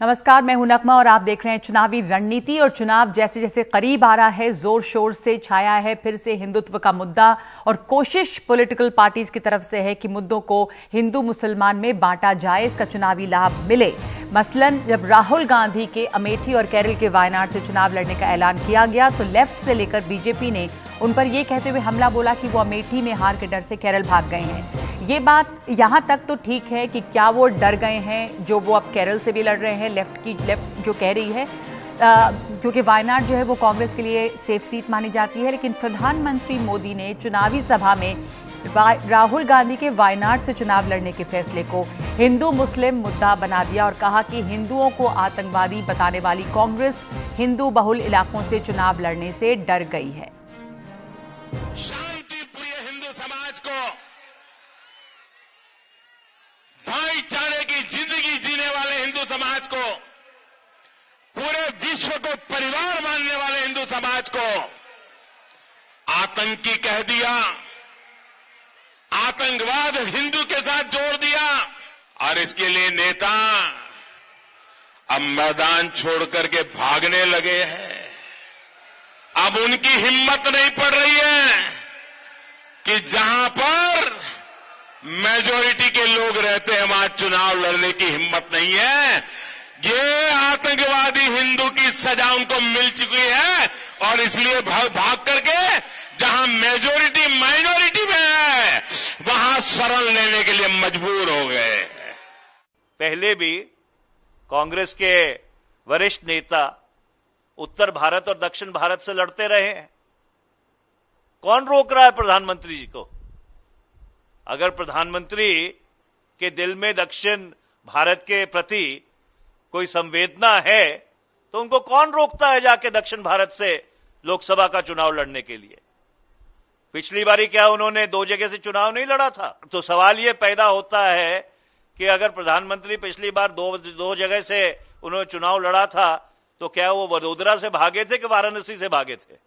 नमस्कार, मैं हूं नगमा और आप देख रहे हैं चुनावी रणनीति। और चुनाव जैसे जैसे करीब आ रहा है, जोर शोर से छाया है फिर से हिंदुत्व का मुद्दा, और कोशिश पॉलिटिकल पार्टीज की तरफ से है कि मुद्दों को हिंदू मुसलमान में बांटा जाए, इसका चुनावी लाभ मिले। मसलन जब राहुल गांधी के अमेठी और केरल के वायनाड से चुनाव लड़ने का ऐलान किया गया तो लेफ्ट से लेकर बीजेपी ने उन पर यह कहते हुए हमला बोला कि वो अमेठी में हार के डर से केरल भाग गए हैं। ये बात यहां तक तो ठीक है कि क्या वो डर गए हैं जो वो अब केरल से भी लड़ रहे हैं, लेफ्ट जो कह रही है, क्योंकि वायनाड जो है वो कांग्रेस के लिए सेफ सीट मानी जाती है। लेकिन प्रधानमंत्री मोदी ने चुनावी सभा में राहुल गांधी के वायनाड से चुनाव लड़ने के फैसले को हिंदू मुस्लिम मुद्दा बना दिया और कहा कि हिंदुओं को आतंकवादी बताने वाली कांग्रेस हिंदू बहुल इलाकों से चुनाव लड़ने से डर गई है। शांति प्रिय हिंदू समाज को, भाईचारे की जिंदगी जीने वाले हिंदू समाज को, पूरे विश्व को परिवार मानने वाले हिंदू समाज को आतंकी कह दिया, आतंकवाद हिंदू के साथ जोड़ दिया। और इसके लिए नेता अब मैदान छोड़कर के भागने लगे हैं। अब उनकी हिम्मत नहीं पड़ रही है कि जहां पर मेजॉरिटी के लोग रहते हैं वहां चुनाव लड़ने की हिम्मत नहीं है। ये आतंकवादी हिंदू की सजा उनको मिल चुकी है और इसलिए भाग करके जहां मेजॉरिटी माइनॉरिटी में है वहां शरण लेने के लिए मजबूर हो गए। पहले भी कांग्रेस के वरिष्ठ नेता उत्तर भारत और दक्षिण भारत से लड़ते रहे हैं। कौन रोक रहा है प्रधानमंत्री जी को? अगर प्रधानमंत्री के दिल में दक्षिण भारत के प्रति कोई संवेदना है तो उनको कौन रोकता है जाके दक्षिण भारत से लोकसभा का चुनाव लड़ने के लिए? पिछली बारी क्या उन्होंने 2 जगह से चुनाव नहीं लड़ा था? तो सवाल यह पैदा होता है कि अगर प्रधानमंत्री पिछली बार दो जगह से उन्होंने चुनाव लड़ा था तो क्या वो वडोदरा से भागे थे कि वाराणसी से भागे थे?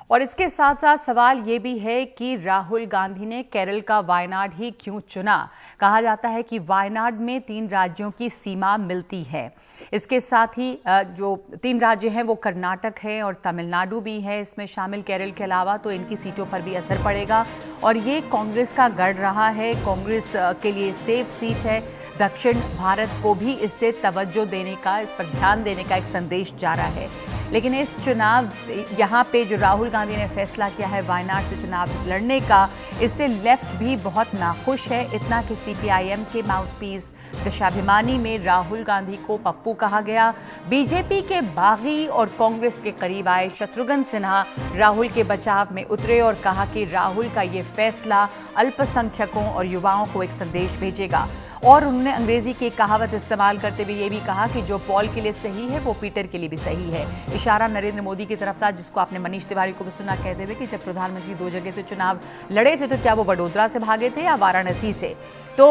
और इसके साथ साथ सवाल ये भी है कि राहुल गांधी ने केरल का वायनाड ही क्यों चुना? कहा जाता है कि वायनाड में 3 राज्यों की सीमा मिलती है। इसके साथ ही जो 3 राज्य हैं वो कर्नाटक है और तमिलनाडु भी है इसमें शामिल। केरल के अलावा तो इनकी सीटों पर भी असर पड़ेगा और ये कांग्रेस का गढ़ रहा है, कांग्रेस के लिए सेफ सीट है। दक्षिण भारत को भी इससे तवज्जो देने का, इस पर ध्यान देने का एक संदेश जा रहा है। लेकिन इस चुनाव से यहाँ पे जो राहुल गांधी ने फैसला किया है वायनाड से चुनाव लड़ने का, इससे लेफ्ट भी बहुत नाखुश है। इतना कि सीपीआईएम के माउथपीस देशाभिमानी में राहुल गांधी को पप्पू कहा गया। बीजेपी के बागी और कांग्रेस के करीब आए शत्रुघ्न सिन्हा राहुल के बचाव में उतरे और कहा कि राहुल का ये फैसला अल्पसंख्यकों और युवाओं को एक संदेश भेजेगा। और उन्होंने अंग्रेजी की कहावत इस्तेमाल करते हुए ये भी कहा कि जो पॉल के लिए सही है वो पीटर के लिए भी सही है। इशारा नरेंद्र मोदी की तरफ था, जिसको आपने मनीष तिवारी को भी सुना कहते हुए कि जब प्रधानमंत्री 2 जगह से चुनाव लड़े थे तो क्या वो वडोदरा से भागे थे या वाराणसी से? तो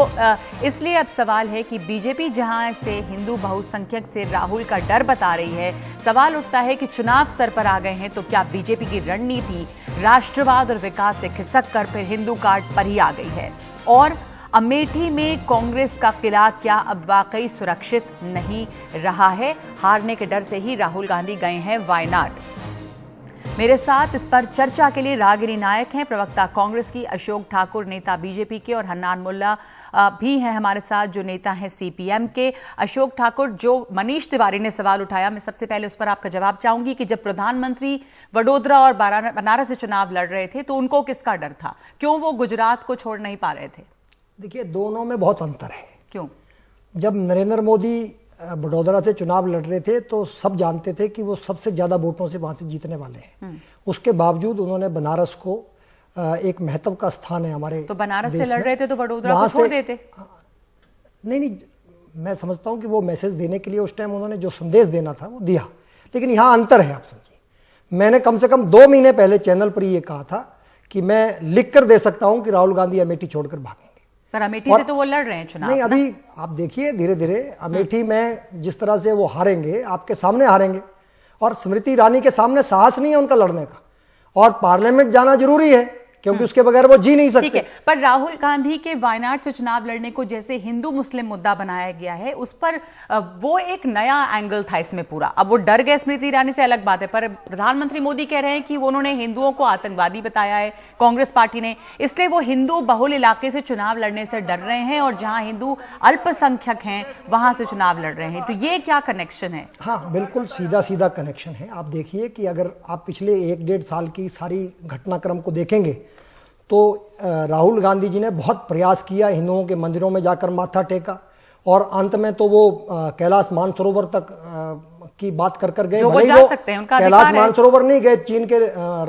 इसलिए अब सवाल है कि बीजेपी जहां से हिंदू बहुसंख्यक से राहुल का डर बता रही है, सवाल उठता है कि चुनाव सर पर आ गए हैं तो क्या बीजेपी की रणनीति राष्ट्रवाद और विकास से खिसक कर फिर हिंदू कार्ड पर ही आ गई है? और अमेठी में कांग्रेस का किला क्या अब वाकई सुरक्षित नहीं रहा है? हारने के डर से ही राहुल गांधी गए हैं वायनाड। मेरे साथ इस पर चर्चा के लिए रागिनी नायक हैं, प्रवक्ता कांग्रेस की, अशोक ठाकुर नेता बीजेपी के, और हन्नान मुल्ला भी हैं हमारे साथ जो नेता हैं सीपीएम के। अशोक ठाकुर, जो मनीष तिवारी ने सवाल उठाया, मैं सबसे पहले उस पर आपका जवाब चाहूंगी कि जब प्रधानमंत्री वडोदरा और बनारस से चुनाव लड़ रहे थे तो उनको किसका डर था? क्यों वो गुजरात को छोड़ नहीं पा रहे थे? देखिए, दोनों में बहुत अंतर है। क्यों? जब नरेंद्र मोदी वडोदरा से चुनाव लड़ रहे थे तो सब जानते थे कि वो सबसे ज्यादा वोटों से वहां से जीतने वाले हैं। उसके बावजूद उन्होंने बनारस को एक महत्व का स्थान है हमारे, तो बनारस से लड़ रहे थे तो वडोदरा को छोड़ देते? नहीं, मैं समझता हूं कि वो मैसेज देने के लिए उस टाइम उन्होंने जो संदेश देना था वो दिया। लेकिन यहाँ अंतर है, आप समझिए। मैंने कम से कम 2 महीने पहले चैनल पर ये कहा था कि मैं लिख कर दे सकता हूं कि राहुल गांधी अमेठी छोड़कर भागेंगे। पर अमेठी से तो वो लड़ रहे हैं चुनाव। नहीं, अभी आप देखिए धीरे धीरे अमेठी में जिस तरह से वो हारेंगे, आपके सामने हारेंगे। और स्मृति ईरानी के सामने साहस नहीं है उनका लड़ने का। और पार्लियामेंट जाना जरूरी है क्योंकि उसके बगैर वो जी नहीं ठीक सकते। है, पर राहुल गांधी के वायनाड से चुनाव लड़ने को जैसे हिंदू मुस्लिम मुद्दा बनाया गया है, उस पर वो एक नया एंगल था इसमें पूरा। अब वो डर गए स्मृति ईरानी से अलग बात है, पर प्रधानमंत्री मोदी कह रहे हैं कि उन्होंने हिंदुओं को आतंकवादी बताया है कांग्रेस पार्टी ने, इसलिए वो हिंदू बहुल इलाके से चुनाव लड़ने से डर रहे हैं और जहां हिंदू अल्पसंख्यक हैं वहां से चुनाव लड़ रहे हैं। तो ये क्या कनेक्शन है? हाँ, बिल्कुल सीधा सीधा कनेक्शन है। आप देखिए कि अगर आप पिछले 1-1.5 साल की सारी घटनाक्रम को देखेंगे तो राहुल गांधी जी ने बहुत प्रयास किया, हिंदुओं के मंदिरों में जाकर माथा टेका और अंत में तो वो कैलाश मानसरोवर तक की बात कर गए। जो भले जा ही वो सकते हैं, उनका कैलाश अधिकार है। मानसरोवर नहीं गए, चीन के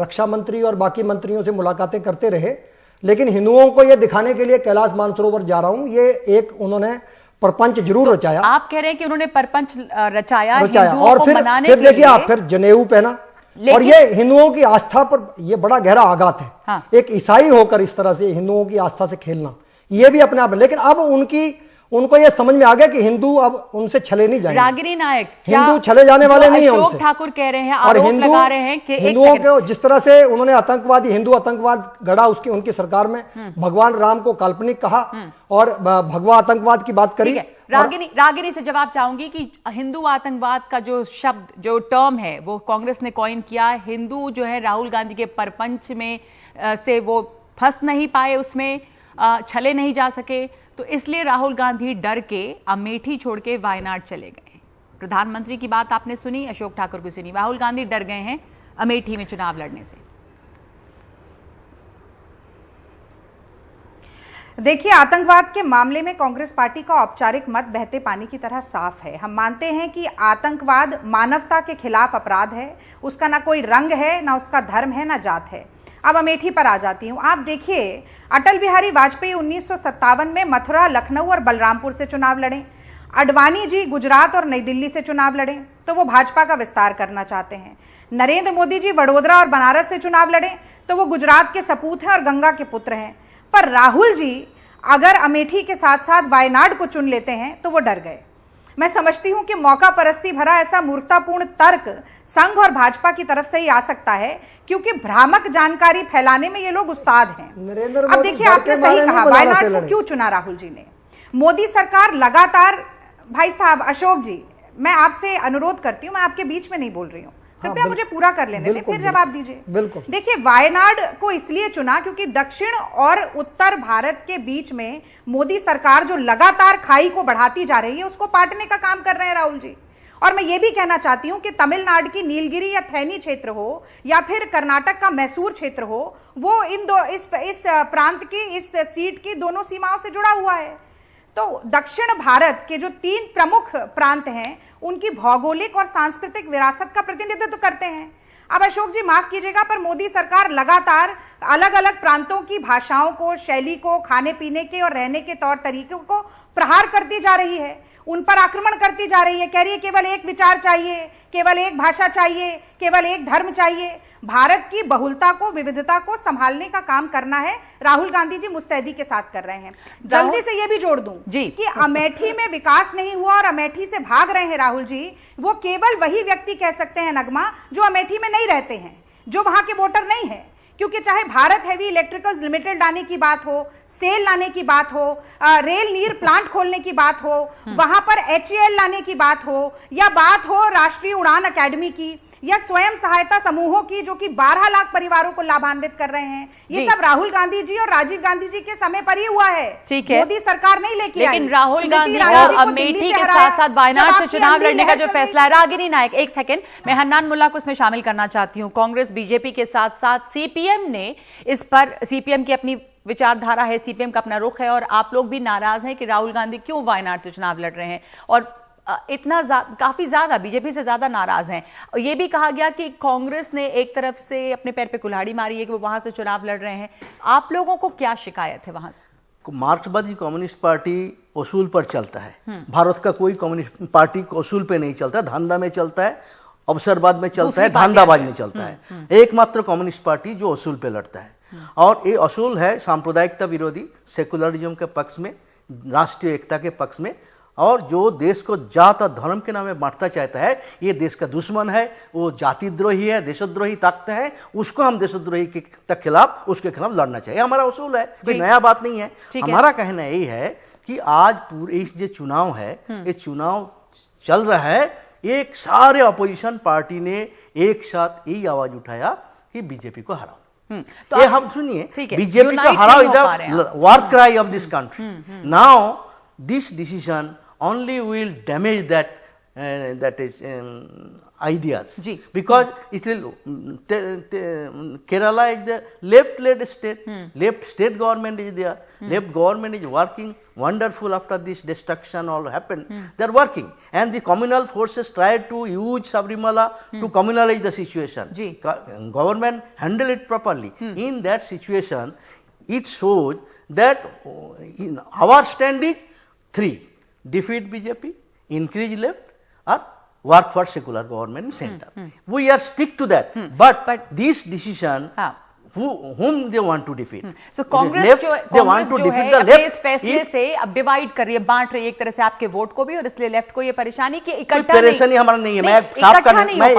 रक्षा मंत्री और बाकी मंत्रियों से मुलाकातें करते रहे, लेकिन हिंदुओं को ये दिखाने के लिए कैलाश मानसरोवर जा रहा हूं, ये एक उन्होंने परपंच जरूर रचाया। आप कह रहे हैं कि उन्होंने परपंच रचाया और फिर देखिए आप फिर जनेऊ पहना, और ये हिंदुओं की आस्था पर ये बड़ा गहरा आघात है। हाँ। एक ईसाई होकर इस तरह से हिंदुओं की आस्था से खेलना, ये भी अपने आप। लेकिन अब उनको ये समझ में आ गया कि हिंदू अब उनसे छले नहीं जाएंगे। रागिनी नायक, हिंदू छले जाने वाले नहीं है उनसे। अशोक ठाकुर कह रहे हैं, और आरोप लगा रहे हैं कि हिंदुओं को जिस तरह से उन्होंने हिंदू आतंकवाद गढ़ा उनकी सरकार में, भगवान राम को काल्पनिक कहा और भगवा आतंकवाद की बात करी। रागिनी से जवाब चाहूंगी कि हिंदू आतंकवाद का जो शब्द, जो टर्म है, वो कांग्रेस ने कॉइन किया। हिंदू जो है राहुल गांधी के परपंच में से वो फंस नहीं पाए, उसमें छले नहीं जा सके, तो इसलिए राहुल गांधी डर के अमेठी छोड़ के वायनाड चले गए। प्रधानमंत्री की बात आपने सुनी, अशोक ठाकुर की सुनी, राहुल गांधी डर गए हैं अमेठी में चुनाव लड़ने से। देखिए, आतंकवाद के मामले में कांग्रेस पार्टी का औपचारिक मत बहते पानी की तरह साफ है। हम मानते हैं कि आतंकवाद मानवता के खिलाफ अपराध है, उसका ना कोई रंग है, ना उसका धर्म है, ना जात है। अब अमेठी पर आ जाती हूं। आप देखिए, अटल बिहारी वाजपेयी 1957 में मथुरा, लखनऊ और बलरामपुर से चुनाव लड़े। अडवाणी जी गुजरात और नई दिल्ली से चुनाव लड़े, तो वो भाजपा का विस्तार करना चाहते हैं। नरेंद्र मोदी जी वडोदरा और बनारस से चुनाव लड़े, तो वो गुजरात के सपूत हैं और गंगा के पुत्र हैं। पर राहुल जी अगर अमेठी के साथ साथ वायनाड को चुन लेते हैं तो वो डर गए। मैं समझती हूं कि मौका परस्ती भरा ऐसा मूर्खतापूर्ण तर्क संघ और भाजपा की तरफ से ही आ सकता है, क्योंकि भ्रामक जानकारी फैलाने में ये लोग उस्ताद हैं। अब देखिए, आपने सही कहा, वायनाड को क्यों चुना राहुल जी ने? मोदी सरकार लगातार, भाई साहब अशोक जी, मैं आपसे अनुरोध करती हूं, मैं आपके बीच में नहीं बोल रही हूं, कृपया मुझे पूरा कर लेने दें, फिर जवाब दीजिए। बिल्कुल। देखिए, वायनाड को इसलिए चुना क्योंकि दक्षिण और उत्तर भारत के बीच में मोदी सरकार जो लगातार खाई को बढ़ाती जा रही है, उसको पाटने का काम कर रहे हैं राहुल जी। और मैं ये भी कहना चाहती हूं कि तमिलनाडु की नीलगिरी या थैनी क्षेत्र हो या फिर कर्नाटक का मैसूर क्षेत्र हो, वो इस प्रांत की, इस सीट की दोनों सीमाओं से जुड़ा हुआ है। तो दक्षिण भारत के जो 3 प्रमुख प्रांत हैं, उनकी भौगोलिक और सांस्कृतिक विरासत का प्रतिनिधित्व करते हैं। अब अशोक जी माफ कीजिएगा, पर मोदी सरकार लगातार अलग अलग प्रांतों की भाषाओं को, शैली को, खाने पीने के और रहने के तौर तरीकों को प्रहार करती जा रही है, उन पर आक्रमण करती जा रही है। कह रही है केवल एक विचार चाहिए, केवल एक भाषा चाहिए, केवल एक धर्म चाहिए। भारत की बहुलता को, विविधता को संभालने का काम करना है, राहुल गांधी जी मुस्तैदी के साथ कर रहे हैं। जल्दी से ये भी जोड़ दूं कि अमेठी में विकास नहीं हुआ और अमेठी से भाग रहे हैं राहुल जी, वो केवल वही व्यक्ति कह सकते हैं नगमा, जो अमेठी में नहीं रहते हैं, जो वहां के वोटर नहीं है। क्योंकि चाहे भारत हेवी इलेक्ट्रिकल्स लिमिटेड लाने की बात हो, सेल लाने की बात हो, रेल नीर प्लांट खोलने की बात हो, वहां पर HAL लाने की बात हो, या बात हो राष्ट्रीय उड़ान अकेडमी की, या स्वयं सहायता समूहों की, जो कि 12 लाख परिवारों को लाभान्वित कर रहे हैं, ये सब राहुल गांधी जी और राजीव गांधी जी के समय पर ही हुआ है। ठीक है, मोदी सरकार नहीं लेके आई। लेकिन राहुल गांधी और अमेठी के साथ साथ वायनाड से चुनाव लड़ने का जो फैसला है, रागिनी नायक, एक सेकंड, मैं हन्नान मुल्ला को इसमें शामिल करना चाहती हूँ। कांग्रेस बीजेपी के साथ साथ CPM ने इस पर, CPM की अपनी विचारधारा है, CPM का अपना रुख है, और आप लोग भी नाराज हैं कि राहुल गांधी क्यों वायनाड से चुनाव लड़ रहे हैं, और काफी ज्यादा बीजेपी से ज्यादा नाराज हैं। यह भी कहा गया कि कांग्रेस ने एक तरफ से अपने पैर पे कुल्हाड़ी मारी है कि वो वहां से चुनाव लड़ रहे हैं। आप लोगों को क्या शिकायत है वहां से? मार्क्सवादी कम्युनिस्ट पार्टी उसूल पर चलता है। भारत का कोई कम्युनिस्ट पार्टी उसूल पे नहीं चलता, धंधा में चलता है, अवसरवाद में चलता है, धांधाबाज में चलता है। एकमात्र कम्युनिस्ट पार्टी जो उसूल पे लड़ता है, और ये उसूल है सांप्रदायिकता विरोधी, सेकुलरिज्म के पक्ष में, राष्ट्रीय एकता के पक्ष में, और जो देश को जात और धर्म के नाम में बांटना चाहता है, ये देश का दुश्मन है, वो जातिद्रोही है, देशद्रोही ताकत है, उसको हम देशद्रोही के खिलाफ, उसके खिलाफ लड़ना चाहिए। हमारा उसूल है, कोई नया बात नहीं है। हमारा कहना यही है कि आज पूरे इस जो चुनाव है, ये चुनाव चल रहा है, एक सारे अपोजिशन पार्टी ने एक साथ यही आवाज उठाया कि बीजेपी को हराओ। तो ये हम सुनिए, ठीक है, बीजेपी को unite हराओ नहीं हो पा रहे हैं इधर war cry of this country. Now this decision only will damage that is ideas, जी, because it will Kerala is the left-led state, left state government is there, left government is working wonderful after this destruction all happened. They are working, and the communal forces tried to use Sabrimala to communalize the situation. जी. Government handle it properly. In that situation, it shows that in our stand is 3: defeat BJP, increase left, or work for secular government in center. We are stick to that. But this decision, whom they want to defeat? So Congress left, जो they want to defeat the अपने left. इस फैसले से अब divide कर रही है, बांट रही है एक तरह से आपके वोट को भी, और इसलिए लेफ्ट को ये परेशानी कि कोई इकट्ठा परेशानी हमारा नहीं है। मैं साफ करने, मैं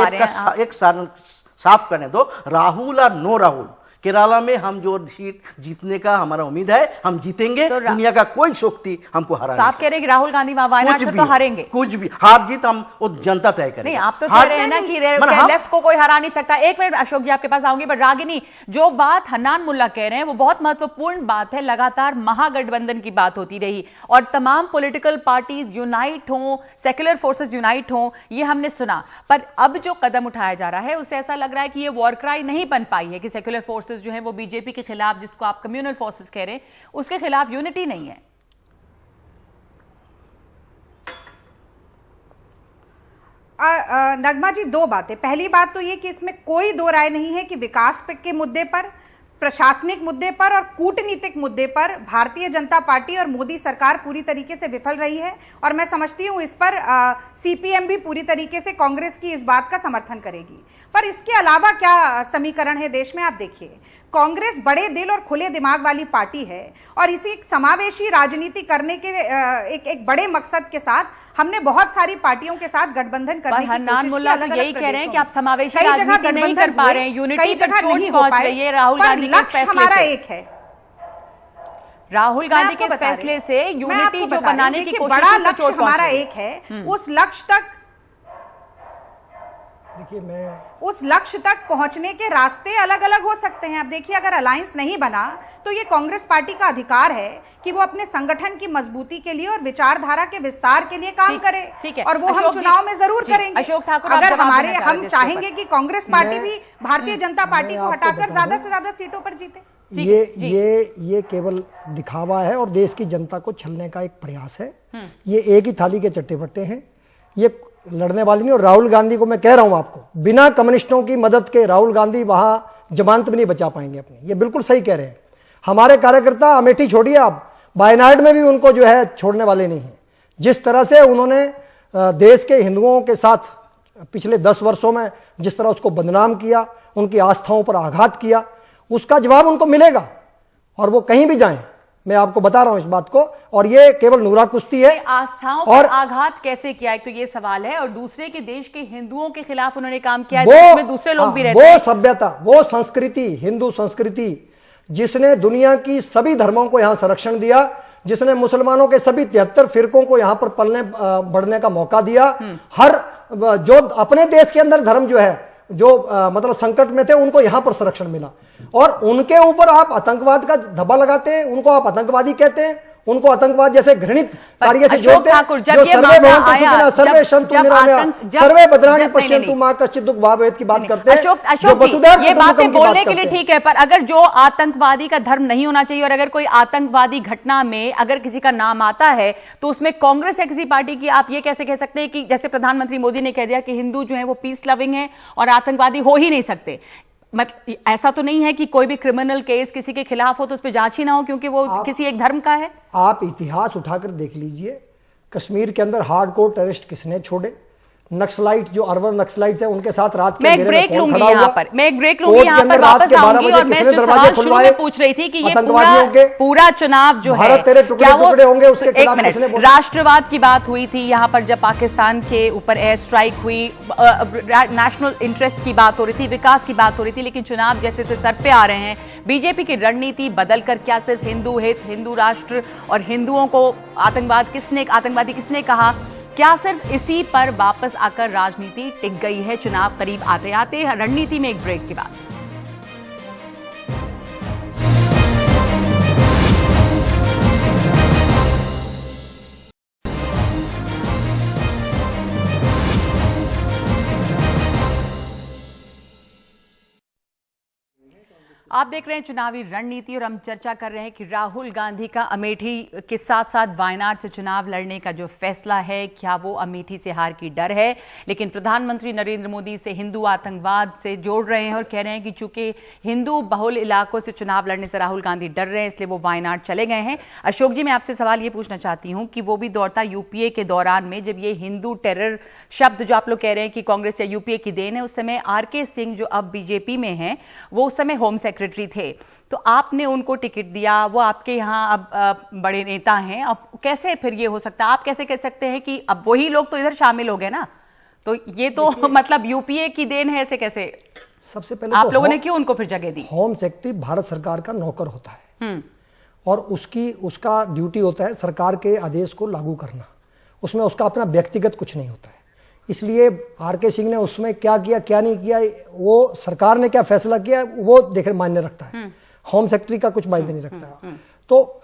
एक साफ करने दो, राहुल और नो राहुल, केरला में हम जो सीट जीतने का हमारा उम्मीद है, हम जीतेंगे। तो दुनिया का कोई शक्ति हमको हरा नहीं। आप कह रहे हैं कि राहुल गांधी वायनाड से तो हारेंगे? कुछ भी हार जीत हम वो जनता तय करेगी। नहीं, आप तो कह रहे हैं ना कि लेफ्ट को कोई हरा नहीं सकता। एक मिनट अशोक जी आपके पास आऊंगी, पर रागिनी, जो बात हन्नान मुल्ला कह रहे हैं वो बहुत महत्वपूर्ण बात है। लगातार महागठबंधन की बात होती रही और तमाम पॉलिटिकल पार्टीज यूनाइट हों, सेक्युलर फोर्सेस यूनाइट हों, ये हमने सुना। पर अब जो कदम उठाया जा रहा है उससे ऐसा लग रहा है कि ये वॉर क्राई नहीं बन पाई है, कि सेक्युलर फोर्सेस जो है वो बीजेपी के खिलाफ, जिसको आप कम्युनल फोर्सेस कह रहे हैं, उसके खिलाफ यूनिटी नहीं है। नगमा जी, दो बातें। पहली बात तो ये कि इसमें कोई दो राय नहीं है कि विकास के मुद्दे पर, प्रशासनिक मुद्दे पर और कूटनीतिक मुद्दे पर भारतीय जनता पार्टी और मोदी सरकार पूरी तरीके से विफल रही है। और मैं समझती हूं इस पर सीपीएम भी पूरी तरीके से कांग्रेस की इस बात का समर्थन करेगी। पर इसके अलावा क्या समीकरण है देश में? आप देखिए, कांग्रेस बड़े दिल और खुले दिमाग वाली पार्टी है और इसी एक समावेशी राजनीति करने के एक बड़े मकसद के साथ हमने बहुत सारी पार्टियों के साथ गठबंधन करने की कोशिश की। अलग-अलग यही कह रहे हैं कि आप प्रदेशों में समावेशी कई जगह राजनीति नहीं कर पा रहे हैं, यूनिटी पर चोट पहुंच रही है राहुल गांधी के फैसले हमारा से। एक है, राहुल गांधी के फैसले से यूनिटी जो बनाने की कोशिश बड़ा है, लक्ष्य चोट पहुंच हमारा रही है। एक है। उस लक्ष्य तक, देखिए, मैं उस लक्ष्य तक पहुंचने के रास्ते अलग अलग हो सकते हैं। अब देखिए, अगर अलायंस नहीं बना तो ये कांग्रेस पार्टी का अधिकार है कि वो अपने संगठन की मजबूती के लिए और विचारधारा के विस्तार के लिए काम करे। ठीक है, और वो हम चुनाव में जरूर करेंगे। अशोक ठाकुर, अगर हमारे हम चाहेंगे कि कांग्रेस पार्टी भी भारतीय जनता पार्टी को हटाकर ज्यादा से ज्यादा सीटों पर जीते। ये केवल दिखावा है और देश की जनता को छलने का एक प्रयास है। ये एक ही थाली के चट्टे बट्टे हैं, ये लड़ने वाली नहीं। और राहुल गांधी को मैं कह रहा हूं आपको, बिना कम्युनिस्टों की मदद के राहुल गांधी वहां जमानत भी नहीं बचा पाएंगे अपनी। ये बिल्कुल सही कह रहे हैं। हमारे कार्यकर्ता अमेठी छोड़िए, आप वायनाड में भी उनको जो है छोड़ने वाले नहीं हैं। जिस तरह से उन्होंने देश के हिंदुओं के साथ पिछले 10 वर्षों में जिस तरह उसको बदनाम किया, उनकी आस्थाओं पर आघात किया, उसका जवाब उनको मिलेगा और वो कहीं भी जाएं। मैं आपको बता रहा हूं इस बात को। और ये केवल नूरा कुश्ती है। आस्थाओं पर आघात कैसे किया, एक तो ये सवाल है, और दूसरे कि देश के हिंदुओं के खिलाफ उन्होंने काम किया है, जिसमें दूसरे लोग भी रहते हैं। वो सभ्यता, वो संस्कृति, हिंदू संस्कृति जिसने दुनिया की सभी धर्मों को यहां संरक्षण दिया, जिसने मुसलमानों के सभी 73 फिरकों को यहां पर पलने बढ़ने का मौका दिया। हर जो अपने देश के अंदर धर्म जो है, जो मतलब संकट में थे, उनको यहां पर संरक्षण मिला। और उनके ऊपर आप आतंकवाद का धब्बा लगाते हैं, उनको आप आतंकवादी कहते हैं, उनको आतंकवाद जैसे घृणित कार्य से जोड़ते हैं। जो सर्वे भवन्तु सुखिनः सर्वे सन्तु निरामयाः सर्वे भद्राणि पश्यन्तु मा कश्चित् दुःख भावेत् की बात करते हैं। अशोक जी, ये बातें बोलने के लिए ठीक है, पर अगर जो आतंकवादी का धर्म नहीं होना चाहिए और अगर कोई आतंकवादी घटना में अगर किसी का नाम आता है तो उसमें कांग्रेस या किसी पार्टी की, आप ये कैसे कह सकते हैं कि जैसे प्रधानमंत्री मोदी ने कह दिया कि हिंदू जो है वो पीस लविंग है और आतंकवादी हो ही नहीं सकते? मतलब ऐसा तो नहीं है कि कोई भी क्रिमिनल केस किसी के खिलाफ हो तो उस पर जांच ही ना हो क्योंकि वो किसी एक धर्म का है? आप इतिहास उठाकर देख लीजिए, कश्मीर के अंदर हार्डकोर टेररिस्ट किसने छोड़े? नक्सलाइट जो अर्बन नक्सलाइट्स है उनके साथ रात के मैं एक अंधेरे में ब्रेक कौन लूंगी खड़ा यहाँ हुआ? पर, मैं एक ब्रेक लूंगी कोर्ट यहाँ के पर अंदर रात वापस के 12 आऊंगी बजे और मैं किसने जो दरवाजे सवाल शुरू खुलवाए? में पूछ रही थी कि ये आतंकवादियों के पूरा चुनाव जो है भारत तेरे टुकड़े क्या वो टुकड़े होंगे उसके एक खिलाफ मिनट, किसने बोला? राष्ट्रवाद की बात हुई थी यहाँ पर जब पाकिस्तान के ऊपर एयर स्ट्राइक हुई, नेशनल इंटरेस्ट की बात हो रही थी, विकास की बात हो रही थी, लेकिन चुनाव जैसे से सर पे आ रहे हैं, बीजेपी की रणनीति बदलकर क्या सिर्फ हिंदू हित, हिंदू राष्ट्र और हिंदुओं को आतंकवादी किसने कहा, क्या सिर्फ इसी पर वापस आकर राजनीति टिक गई है चुनाव करीब आते आते? रणनीति में एक ब्रेक के बाद आप देख रहे हैं चुनावी रणनीति और हम चर्चा कर रहे हैं कि राहुल गांधी का अमेठी के साथ साथ वायनाड से चुनाव लड़ने का जो फैसला है, क्या वो अमेठी से हार की डर है? लेकिन प्रधानमंत्री नरेंद्र मोदी से हिंदू आतंकवाद से जोड़ रहे हैं और कह रहे हैं कि चूंकि हिंदू बहुल इलाकों से चुनाव लड़ने से राहुल गांधी डर रहे हैं, इसलिए वो वायनाड चले गए हैं। अशोक जी, मैं आपसे सवाल ये पूछना चाहती हूँ कि वो भी दौड़ता यूपीए के दौरान में, जब ये हिंदू टेरर शब्द जो आप लोग कह रहे हैं कि कांग्रेस या यूपीए की देन है, उस समय आरके सिंह जो अब बीजेपी में हैं, वो उस समय होम सेक्रेटरी थे, तो आपने उनको टिकट दिया, वो आपके यहाँ अब बड़े नेता हैं। अब कैसे फिर ये हो सकता है? आप कैसे कह सकते हैं कि अब वही लोग तो इधर शामिल हो गए ना, तो ये तो मतलब यूपीए की देन है, ऐसे कैसे? सबसे पहले आप तो लोगों ने क्यों उनको फिर जगह दी? होम सेक्रेटरी भारत सरकार का नौकर होता है और उसका ड्यूटी होता है सरकार के आदेश को लागू करना, उसमें उसका अपना व्यक्तिगत कुछ नहीं होता है। इसलिए आरके सिंह ने उसमें क्या किया क्या नहीं किया, वो सरकार ने क्या फैसला किया वो देख मान्य रखता है, होम सेक्रेटरी का कुछ मायने नहीं रखता। तो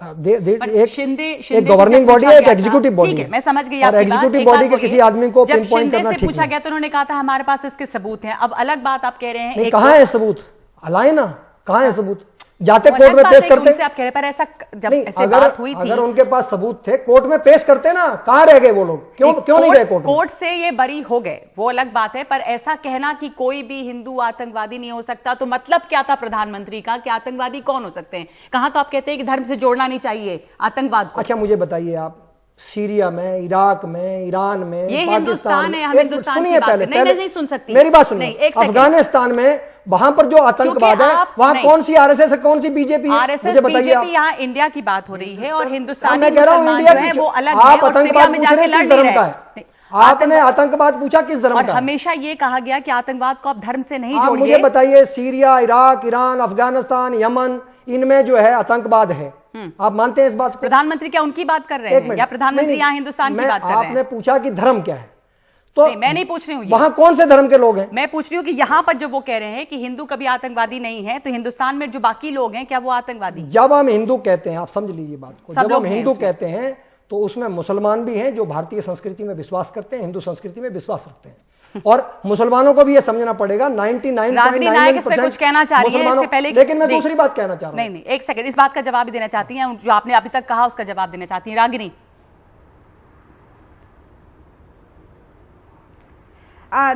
एक गवर्निंग बॉडी है, एक एग्जीक्यूटिव बॉडी है। मैं समझ गई और एग्जीक्यूटिव बॉडी के किसी आदमी को पिन पॉइंट करना ठीक पूछा गया तो उन्होंने कहा था हमारे पास इसके सबूत हैं। अब अलग बात आप कह रहे हैं, नहीं कहाँ है सबूत? लाए ना, कहाँ है सबूत? जाते कोर्ट में पेश करते। आप कह रहे पर ऐसा जब नहीं, ऐसे बात हुई थी, अगर उनके पास सबूत थे कोर्ट में पेश करते ना, कहाँ रह गए वो लोग? क्यों नहीं गए कोर्ट? कोर्ट से ये बरी हो गए, वो अलग बात है, पर ऐसा कहना कि कोई भी हिंदू आतंकवादी नहीं हो सकता, तो मतलब क्या था प्रधानमंत्री का कि आतंकवादी कौन हो सकते हैं? कहां तो आप कहते हैं कि धर्म से जोड़ना नहीं चाहिए आतंकवाद को। अच्छा मुझे बताइए, आप सीरिया में, इराक में, ईरान में, पाकिस्तान में, सुनिए पहले नहीं सुन सकती मेरी बात सुनिए। अफगानिस्तान में वहां पर जो आतंकवाद है, वहां कौन सी आरएसएस है, कौन सी बीजेपी है? मुझे बताइए आप। यहाँ इंडिया की बात हो रही है और हिंदुस्तान, मैं कह रहा हूँ इंडिया की। वो अलग आप आतंकवाद पूछ रहे किस धर्म का है? आपने आतंकवाद पूछा किस धर्म का? हमेशा ये कहा गया कि आतंकवाद को आप धर्म से नहीं जोड़िए। मुझे बताइए, Syria, Iraq, Iran, Afghanistan, Yemen, इनमें जो है आतंकवाद है, आप मानते हैं इस बात को? प्रधानमंत्री क्या उनकी बात कर रहे हैं या प्रधानमंत्री यहाँ हिंदुस्तान की बात कर रहे हैं? आपने पूछा कि धर्म क्या है, तो मैं नहीं पूछ रही हूँ वहां कौन से धर्म के लोग हैं? मैं पूछ रही हूँ कि यहाँ पर जब वो कह रहे हैं कि हिंदू कभी आतंकवादी नहीं है, तो हिंदुस्तान में जो बाकी लोग हैं क्या वो आतंकवादी? जब हम हिंदू कहते हैं, आप समझ लीजिए बात को, जब हम हिंदू कहते हैं तो उसमें मुसलमान भी हैं जो भारतीय संस्कृति में विश्वास करते हैं, हिंदू संस्कृति में विश्वास रखते हैं, और मुसलमानों को भी ये समझना पड़ेगा 99.99% कुछ कहना चाह रही है इससे पहले। लेकिन मैं दूसरी बात कहना चाह रहा हूं। नहीं, एक सेकंड, इस बात का जवाब भी देना चाहती हैं जो आपने अभी तक कहा, उसका जवाब देना चाहती हैं रागिनी।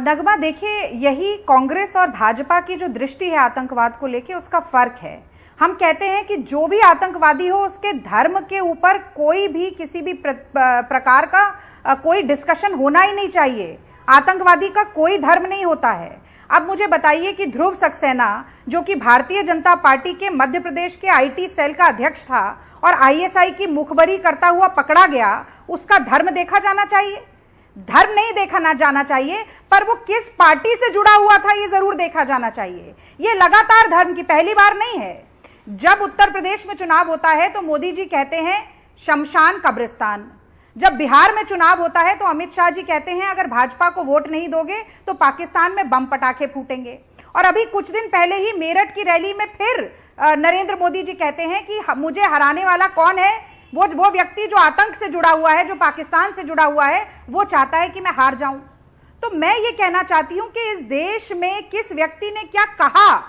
नगमा, देखिए, यही कांग्रेस और भाजपा की जो दृष्टि है आतंकवाद को लेके, उसका फर्क है। हम कहते हैं कि जो भी आतंकवादी हो उसके धर्म के ऊपर कोई भी किसी भी प्रकार का कोई डिस्कशन होना ही नहीं चाहिए। आतंकवादी का कोई धर्म नहीं होता है। अब मुझे बताइए कि ध्रुव सक्सेना, जो कि भारतीय जनता पार्टी के मध्य प्रदेश के आईटी सेल का अध्यक्ष था और आईएसआई की मुखबरी करता हुआ पकड़ा गया, उसका धर्म देखा जाना चाहिए? धर्म नहीं देखा जाना चाहिए, पर वो किस पार्टी से जुड़ा हुआ था ये जरूर देखा जाना चाहिए। ये लगातार धर्म की पहली बार नहीं है। जब उत्तर प्रदेश में चुनाव होता है तो मोदी जी कहते हैं शमशान कब्रिस्तान, जब बिहार में चुनाव होता है तो अमित शाह जी कहते हैं अगर भाजपा को वोट नहीं दोगे तो पाकिस्तान में बम पटाखे फूटेंगे। और अभी कुछ दिन पहले ही मेरठ की रैली में फिर नरेंद्र मोदी जी कहते हैं कि मुझे हराने वाला कौन है? वो व्यक्ति जो आतंक से जुड़ा हुआ है, जो पाकिस्तान से जुड़ा हुआ है, वो चाहता है कि मैं हार जाऊं। तो मैं ये कहना चाहती हूं कि इस देश में किस व्यक्ति ने क्या कहा,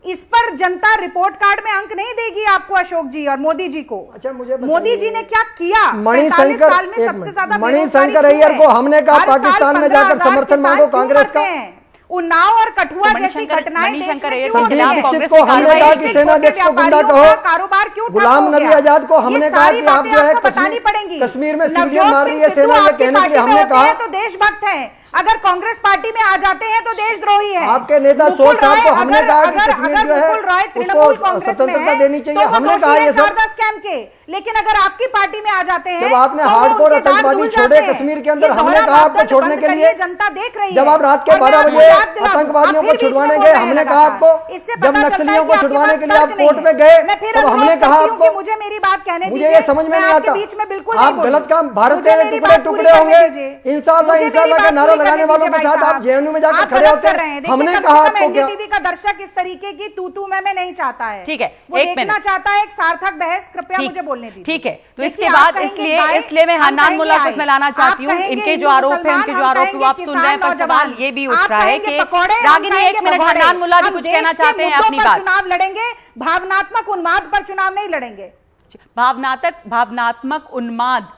इस पर जनता रिपोर्ट कार्ड में अंक नहीं देगी आपको, अशोक जी और मोदी जी को। अच्छा मुझे मोदी जी ने क्या किया? मणिशंकर, साल में सबसे ज्यादा मणिशंकर अय्यर को हमने कहा पाकिस्तान में जाकर समर्थन मांगो कांग्रेस का। उन्नाव और कठुआ जैसी घटनाएं देश में क्यों होती संदीप हैं? दीक्षित को हमने कहा कि सेनाध्यक्ष को गुंडा कहो, कारोबार क्यों ठप गुलाम हो नबी गया? आजाद को हमने कहा कि आप जो है बतानी पड़ेंगी। कश्मीर में नवजोत सिविलियन मार रही है सिंह सिद्धू सेना, ये आपकी कहने के लिए पार्टी हमने में कहा होते हैं तो देशभक्त हैं। अगर कांग्रेस पार्टी में आ जाते हैं तो देशद्रोही है। आपके नेता मुकुल सोच साहब रॉय को हमने कहा कि अगर कश्मीर जो है मुकुल रॉय तृणमूल उसको कांग्रेस में स्वतंत्रता है, देनी चाहिए, तो वो हमने कहा दोषी ये है सब। शारदा स्कैम के। लेकिन अगर आपकी पार्टी में आ जाते हैं, जब आपने तो वो हार्डकोर उनके दांत आतंकवादी भूल छोड़े जाते हैं। कश्मीर के अंदर, ये हमने दोहरा कहा आपको मापदंड छोड़ने बंद के करिए, लिए। जनता देख रही है। जब आप रात के और मैं 12 आपको बजे याद दिला दूं, आतंकवादियों आप को फिर बीच में छुड़वाने बोल गए, रहे हैं हमने कहा लगातार। आपको, इससे जब पता चलता है नक्सलियों कि को आपके छुड़वाने पास के लिए आप तर्क नहीं कोर्ट है। में गए, मैं फिर तब अनुरोध हमने कहा करती हूं कि आपको, मुझे मेरी बात कहने मुझे दीजिए। ये समझ में मैं नहीं आपके आता, बीच में बिल्कुल आप नहीं गलत काम, बोलूंगी। भारत मुझे के मेरी टुकड़े बात पूरी टुकड़े करने होंगे, दीजिए। इंशाअल्लाह मुझे इंशाअल्लाह मेरी के बात नारा पूरी लगाने करने वालों के दीजिए साथ भाई आप जेएनयू में जाकर आप खड़े गलत होते कर रहे हैं। हैं। देखिए, हमने कम से कहा कम आपको क्या, एनडीटीवी का दर्शक इस तरीके की तू मैं नहीं चाहता है। ठीक है, वो एक देखना मिनट। चाहता है एक सार्थक बहस। कृपया ठीक- मुझे बोलने दीजिए। ठीक है, तो देखिए, इसके आप बाद कहेंगे इसलिए गाय, इसलिए मैं हम हन्नान कहेंगे मुल्ला को आए। इसमें लाना आप चाहती हूँ। कहेंगे इनके हिंदू जो आरोप है, मुसलमान, उनके जो हम आरोप है वो आप कहेंगे सुन रहे हैं, पर किसान सवाल नौजवान। ये भी उठ आप रहा है कहेंगे कि पकौड़े, हम रागिनी, कहेंगे एक मिनट, भगौड़े। हन्नान मुल्ला भी हम कुछ देश कहना के चाहते हैं मुद्दों अपनी पर बात। चुनाव लड़ेंगे, भावनात्मक उन्माद पर चुनाव नहीं लड़ेंगे। भावनात्मक उन्माद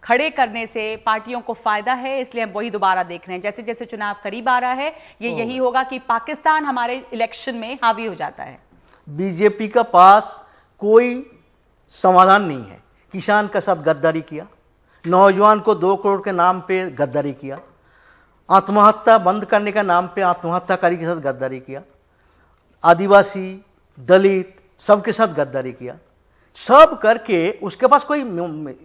खड़े करने से पार्टियों को फायदा है, इसलिए हम वही दोबारा देख रहे हैं। जैसे जैसे चुनाव करीब आ रहा है, ये यही होगा कि पाकिस्तान हमारे इलेक्शन में हावी हो जाता है। बीजेपी का पास कोई समाधान नहीं है। किसान के साथ गद्दारी किया, नौजवान को 2 करोड़ के नाम पे गद्दारी किया, आत्महत्या बंद करने का नाम पे आत्महत्याकारी के साथ गद्दारी किया, आदिवासी दलित सबके साथ गद्दारी किया। सब करके उसके पास कोई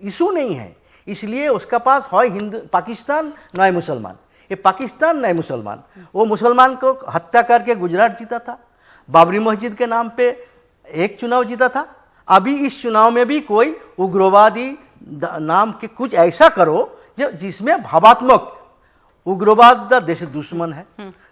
इशू नहीं है, इसलिए उसका पास है हिंदू पाकिस्तान नए मुसलमान। ये पाकिस्तान नए मुसलमान, वो मुसलमान को हत्या करके गुजरात जीता था, बाबरी मस्जिद के नाम पे एक चुनाव जीता था। अभी इस चुनाव में भी कोई उग्रवादी नाम के कुछ ऐसा करो जो जिसमें भावात्मक उग्रवाद द देश दुश्मन है,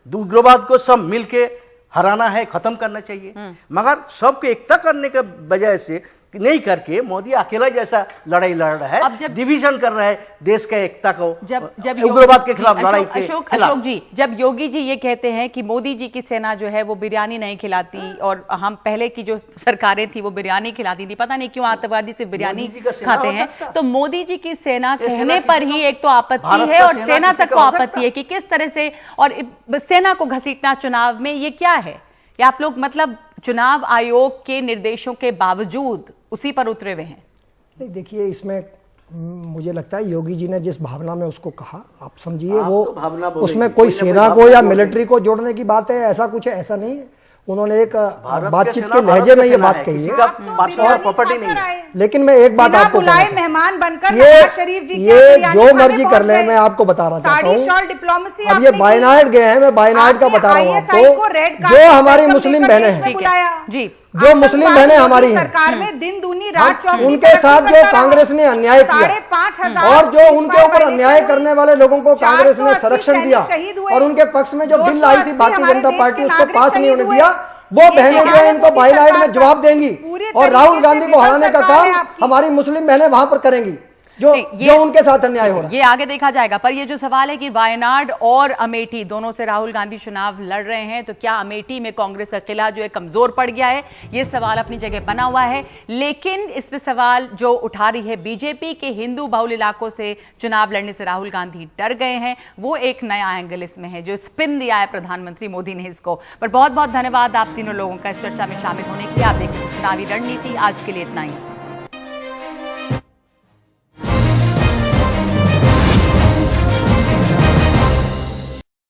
उग्रवाद को सब मिलके हराना है, खत्म करना चाहिए। मगर सबको एकता करने के बजाय से नहीं करके मोदी अकेला जैसा लड़ाई लड़ रहा है, डिवीजन कर रहा है देश के एकता को, जब उग्रवाद के खिलाफ लड़ाई के अशोक खिलाफ। जी, जब योगी जी ये कहते हैं कि मोदी जी की सेना जो है वो बिरयानी नहीं खिलाती, और हम पहले की जो सरकारें थी वो बिरयानी खिलाती थी, पता नहीं क्यों आतंकवादी से बिरयानी खाते हैं, तो मोदी जी की सेना कहने पर ही एक तो आपत्ति है, और सेना तक को आपत्ति है कि किस तरह से, और सेना को घसीटना चुनाव में, ये क्या है? या आप लोग मतलब चुनाव आयोग के निर्देशों के बावजूद उसी पर उतरे हुए हैं? नहीं, देखिए इसमें मुझे लगता है योगी जी ने जिस भावना में उसको कहा, आप समझिए वो तो उसमें कोई सेना को या मिलिट्री को जोड़ने की बात है, ऐसा कुछ है, ऐसा नहीं है। उन्होंने एक बातचीत के लहजे में ये बात कही है, प्रॉपर्टी नहीं है। लेकिन मैं एक बात आपको कहना चाहता हूं, मेहमान बनकर ये शरीफ जी जो मर्जी कर ले, मैं आपको बता रहा चाहता हूँ। अब ये बायनाड गए हैं, मैं बायनाड का बता रहा हूँ आपको, जो हमारी मुस्लिम बहनें हैं, जी, जो मुस्लिम बहनें हमारी हैं, सरकार में दिन दूनी रात चौगुनी उनके साथ जो कांग्रेस ने अन्याय किया, 5,500 और जो उनके ऊपर अन्याय करने वाले लोगों को कांग्रेस ने संरक्षण दिया, और उनके पक्ष में जो बिल लाई थी भारतीय जनता पार्टी उसको पास नहीं होने दिया, वो बहनें जो है इनको बाइनाइट में जवाब देंगी, और राहुल गांधी को हराने का काम हमारी मुस्लिम बहनें वहां पर करेंगी जो उनके साथ अन्याय हो रहा है। ये आगे देखा जाएगा। पर ये जो सवाल है कि वायनाड और अमेठी दोनों से राहुल गांधी चुनाव लड़ रहे हैं, तो क्या अमेठी में कांग्रेस का किला जो है कमजोर पड़ गया है? ये सवाल अपनी जगह बना हुआ है, लेकिन इस पे सवाल जो उठा रही है बीजेपी के हिंदू बहुल इलाकों से चुनाव लड़ने से राहुल गांधी डर गए हैं, वो एक नया एंगल इसमें है, जो स्पिन दिया है प्रधानमंत्री मोदी ने इसको। पर बहुत बहुत धन्यवाद आप तीनों लोगों का इस चर्चा में शामिल होने के लिए। आप देखें चुनावी रणनीति, आज के लिए इतना ही।